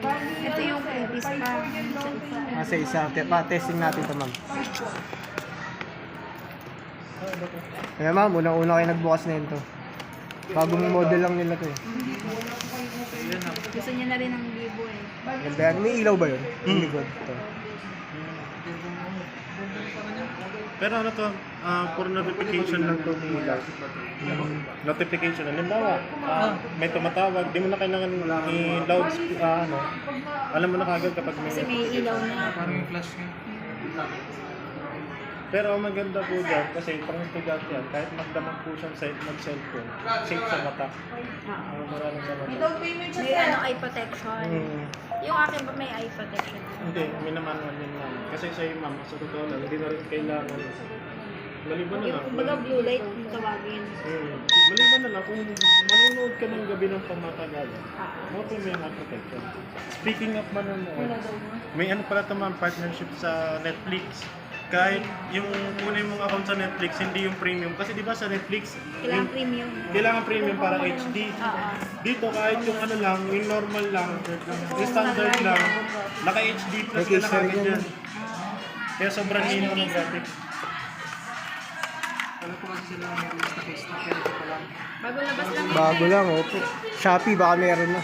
Ito yung previous pa. Sa isa. Testing natin ito, ma'am. Kaya ma'am, unang-una kayo nagbukas na ito. Bagong model lang nila to eh. Gusto niya na rin ng libo eh. Ganda yan. May ilaw ba yun? Likod. Ito. Pero ano to, for notification lang to ni notification. Halimbawa, may tumatawag, di mo na kailangan i-loud, alam mo na kagad kapag may... Kasi may ilaw na. Parang flash nga. Pero ang maganda po dyan, kasi pang estudyante yan, kahit magdamag po siyang mag-cellphone, safe sa mata. Maraming sa mata. May eye protection. Yung akin ba may eye protection? Hindi, minamanual yun lang. Kasi sa'yo ma'am, sa totoo lang, hindi na rin kailangan. Maliban na Yung lang. kumbaga blue light kung tawagin. Maliban na lang, kung manunood ka ng gabi ng pamatagalan, okay may eye protection. Speaking of manunood, may ano pala ito ma'am, partnership sa Netflix. Kahit yung kunin mong account sa Netflix, hindi yung premium. Kasi di ba sa Netflix, Kailangan premium. kailangan premium para HD. Dito kahit yung ano lang, yung normal lang, yung standard lang, naka-HD plus ka na kagad yan. Kaya sobrang hino ng graphics. Alam ko kasi sila may release na case na pero ito pa lang. Bago labas lang yun. Bago lang, opo. Shopee, baka meron na.